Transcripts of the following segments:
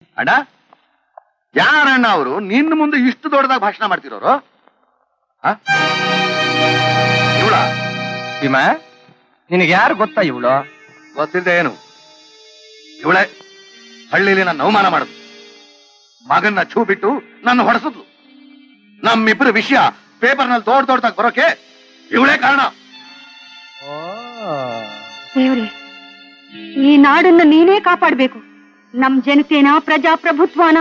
ಅಣ್ಣ, ಯಾರಣ್ಣ ಅವರು ನಿನ್ನ ಮುಂದೆ ಇಷ್ಟು ದೊಡ್ಡದಾಗಿ ಭಾಷಣ ಮಾಡ್ತಿರೋರು? ಇವಳ ಭೀಮಾ, ನಿನಗೆ ಯಾರು ಗೊತ್ತಾ ಇವಳು? ಗೊತ್ತಿಲ್ಲದೆ ಏನು, ಇವಳೆ ಹಳ್ಳಿಲಿ ನನ್ನ ಅವಮಾನ ಮಾಡುದು, ಮಗನ್ನ ಛೂ ಬಿಟ್ಟು ನನ್ನ ಹೊಡೆಸಿದ್ಲು. ನಮ್ಮಿಬ್ಬರ ವಿಷಯ ಪೇಪರ್ನಲ್ಲಿ ದೊಡ್ಡದಾಗಿ ಬರೋಕೆ ಇವಳೇ ಕಾರಣ. ದೇವ್ರೆ, ಈ ನಾಡನ್ನ ನೀನೇ ಕಾಪಾಡ್ಬೇಕು. ನಮ್ ಜನತೆನ, ಪ್ರಜಾಪ್ರಭುತ್ವನ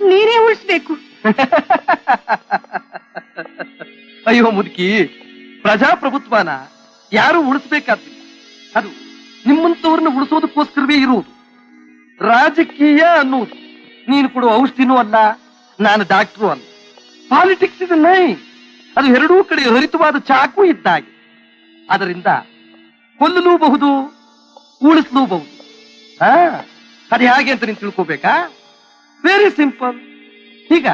ನೀನೇ ಉಳಿಸ್ಬೇಕು. ಅಯ್ಯೋ ಮುದುಕಿ, ಪ್ರಜಾಪ್ರಭುತ್ವನ ಯಾರು ಉಳಿಸ್ಬೇಕಾದ್ದಿಲ್ಲ. ಅದು ನಿಮ್ಮಂತವ್ರನ್ನ ಉಳಿಸೋದಕ್ಕೋಸ್ಕರವೇ ಇರುವುದು. ರಾಜಕೀಯ ಅನ್ನುವುದು ನೀನು ಕೊಡುವ ಔಷಧಿನೂ ಅಲ್ಲ, ನಾನು ಡಾಕ್ಟ್ರು ಅಲ್ಲ. ಪಾಲಿಟಿಕ್ಸ್ ಇಸ್ ನೈ, ಅದು ಎರಡೂ ಕಡೆ ಹರಿತವಾದ ಚಾಕು ಇದ್ದಾಗೆ. ಅದರಿಂದ ಕೊಲ್ಲಲೂಬಹುದು, ಉಳಿಸಲೂಬಹುದು. ಅದು ಹೇಗೆ ಅಂತ ನೀನು ತಿಳ್ಕೋಬೇಕಾ? Very simple. ಈಗ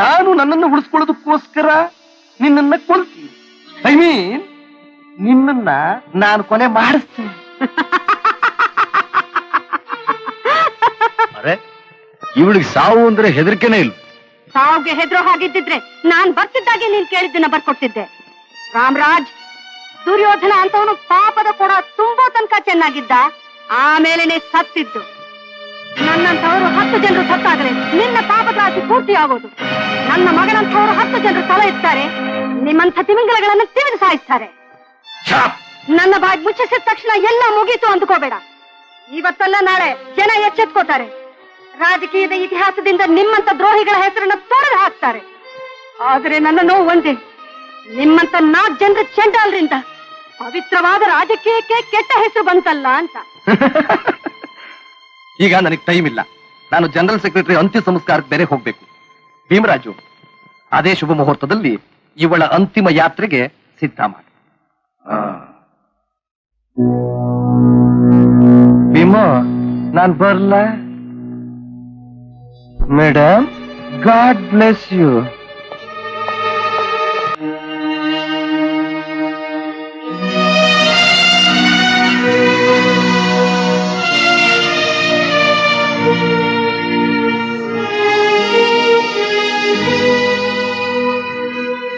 ನಾನು ನನ್ನನ್ನು ಉಳಿಸ್ಕೊಳ್ಳೋದಕ್ಕೋಸ್ಕರ ನಿನ್ನನ್ನ ಕೊಲ್ತೀನಿ. ಐ ಮೀನ್, ನಿನ್ನನ್ನ ನಾನು ಕೊಲೆ ಮಾಡಿಸ್ತೀನಿ. ಅರೆ, ಇವಳಿಗೆ ಸಾವು ಅಂದ್ರೆ ಹೆದರಿಕೆನೇ ಇಲ್ಲ. ಸಾವ್ಗೆ ಹೆದ್ರೋ ಹಾಗಿದ್ದಿದ್ರೆ ನಾನ್ ಬರ್ತಿದ್ದಾಗೆ ನೀನ್ ಕೇಳಿದ್ದನ್ನ ಬರ್ಕೊಟ್ಟಿದ್ದೆ. ರಾಮರಾಜ್, ದುರ್ಯೋಧನ ಅಂತವನು ಪಾಪದ ಕೊಡ ತುಂಬೋ ತನಕ ಚೆನ್ನಾಗಿದ್ದ, ಆಮೇಲೆನೆ ಸತ್ತಿದ್ದು. ನನ್ನಂಥವರು 10 ಜನರು ಸತ್ತಾದ್ರೆ ನಿನ್ನ ಪಾಪದ ರಾಶಿ ಪೂರ್ತಿ ಆಗೋದು. ನನ್ನ ಮಗನಂಥವರು 10 ಜನರು ತಲೆ ಇರ್ತಾರೆ, ನಿಮ್ಮಂಥ ತಿಮಿಂಗಲಗಳನ್ನು ತಿವಿದು ಸಾಯಿಸ್ತಾರೆ. ನನ್ನ ಬಾಯಿ ಮುಚ್ಚಿಸಿದ ತಕ್ಷಣ ಎಲ್ಲ ಮುಗೀತು ಅಂದ್ಕೋಬೇಡ. ಇವತ್ತಲ್ಲ ನಾಳೆ ಜನ ಎಚ್ಚೆತ್ಕೋತಾರೆ. ರಾಜಕೀಯದ ಇತಿಹಾಸದಿಂದ ನಿಮ್ಮಂತ ದ್ರೋಹಿಗಳ ಹೆಸರನ್ನ ತೊಡೆದು ಹಾಕ್ತಾರೆ. ಆದರೆ ನನ್ನ ನೋವು ಒಂದೇ, ನಿಮ್ಮಂತ 4 ಜನರ ಚೆಂಡಾಲ್ರಿಂದ ಪವಿತ್ರವಾದ ರಾಜಕೀಯಕ್ಕೆ ಕೆಟ್ಟ ಹೆಸರು ಬಂತಲ್ಲ ಅಂತ. ಈಗ ನನಗೆ ಟೈಮ್ ಇಲ್ಲ. ನಾನು ಜನರಲ್ ಸೆಕ್ರೆಟರಿ ಅಂತ್ಯ ಸಂಸ್ಕಾರಕ್ಕೆ ಬೇರೆ ಹೋಗ್ಬೇಕು. ಭೀಮರಾಜು, ಅದೇ ಶುಭ ಮುಹೂರ್ತದಲ್ಲಿ ಇವಳ ಅಂತಿಮ ಯಾತ್ರೆಗೆ ಸಿದ್ಧ ಮಾಡಿ. ಭೀಮಾ, ನಾನ್ ಬರ್ಲ? Madam, God bless you.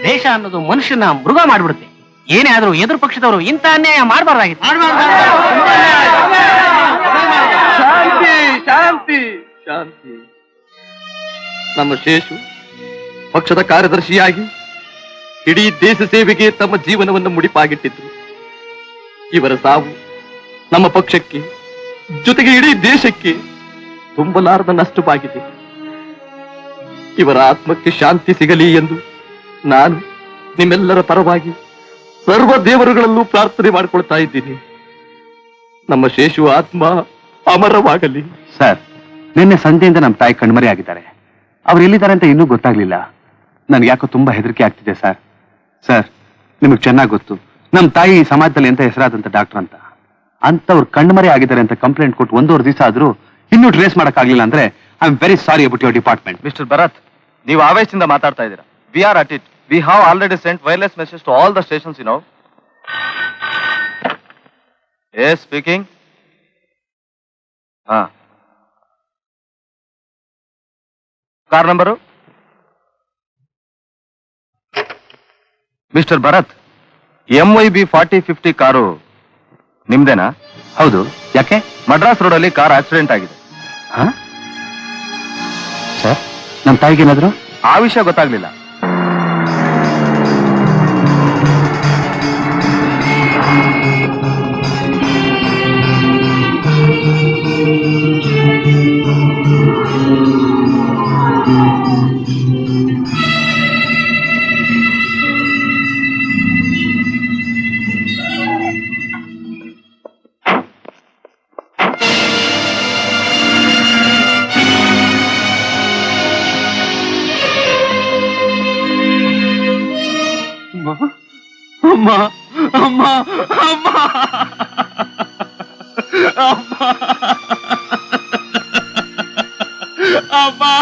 ದೇಶ ಅನ್ನೋದು ಮನುಷ್ಯನ ಮೃಗ ಮಾಡ್ಬಿಡುತ್ತೆ. ಏನೇ ಆದ್ರೂ ಎದುರು ಪಕ್ಷದವರು ಇಂಥ ಅನ್ಯಾಯ ಮಾಡಬಾರ್ದಾಗಿತ್ತು. ಶಾಂತಿ ಶಾಂತಿ ಶಾಂತಿ. ನಮ್ಮ ಶೇಷು ಪಕ್ಷದ ಕಾರ್ಯದರ್ಶಿಯಾಗಿ ಇಡೀ ದೇಶ ಸೇವೆಗೆ ತಮ್ಮ ಜೀವನವನ್ನು ಮುಡಿಪಾಗಿಟ್ಟಿದ್ರು. ಇವರ ಸಾವು ನಮ್ಮ ಪಕ್ಷಕ್ಕೆ, ಜೊತೆಗೆ ಇಡೀ ದೇಶಕ್ಕೆ ತುಂಬಲಾರದ ನಷ್ಟವಾಗಿದೆ. ಇವರ ಆತ್ಮಕ್ಕೆ ಶಾಂತಿ ಸಿಗಲಿ ಎಂದು ನಾನು ನಿಮ್ಮೆಲ್ಲರ ಪರವಾಗಿ ಸರ್ವ ದೇವರುಗಳಲ್ಲೂ ಪ್ರಾರ್ಥನೆ ಮಾಡಿಕೊಳ್ತಾ ಇದ್ದೀನಿ. ನಮ್ಮ ಶೇಷು ಆತ್ಮ ಅಮರವಾಗಲಿ. ಸರ್, ನಿನ್ನೆ ಸಂಜೆಯಿಂದ ನಮ್ಮ ತಾಯಿ ಕಣ್ಮರೆ ಆಗಿದ್ದಾರೆ. ಅವ್ರು ಎಲ್ಲಿದ್ದಾರೆ ಅಂತ ಇನ್ನೂ ಗೊತ್ತಾಗ್ಲಿಲ್ಲ. ನನ್ಗೆ ಯಾಕೋ ತುಂಬಾ ಹೆದರಿಕೆ ಆಗ್ತಿದೆ ಸರ್. ಸರ್, ನಿಮಗ್ ಚೆನ್ನಾಗಿ ಗೊತ್ತು ನಮ್ಮ ತಾಯಿ ಈ ಸಮಾಜದಲ್ಲಿ ಎಂತ ಹೆಸರಾದಂತ ಡಾಕ್ಟರ್ ಅಂತ. ಅಂತವ್ರು ಕಣ್ಮರೆ ಆಗಿದ್ದಾರೆ ಅಂತ ಕಂಪ್ಲೇಂಟ್ ಕೊಟ್ಟು 1.5 ದಿವಸ ಆದ್ರೂ ಇನ್ನೂ ಟ್ರೇಸ್ ಮಾಡಕ್ಕಾಗ್ಲಿಲ್ಲ ಅಂದ್ರೆ I am very sorry about your department. Mister Bharat, ನೀವು ಆವೇಶದಿಂದ ಮಾತಾಡ್ತಾ ಇದ್ದೀರಾ. We are at it. We have already sent wireless message to all the stations, you know. Yes speaking. Car number? Mister Bharat, MYB 4050 car ನಿಮ್ದೇನಾ? ಹೌದು, ಯಾಕೆ? Madras road ಅಲ್ಲಿ car accident ಆಗಿದೆ. Sir, ನಮ್ಮ ತಾಯಿಗೇನಾದ್ರು? ಆ ವಿಷಯ ಗೊತ್ತಾಗ್ಲಿಲ್ಲ. ಅಮ್ಮ ಅಮ್ಮ ಅಮ್ಮ ಅಮ್ಮ ಅಮ್ಮ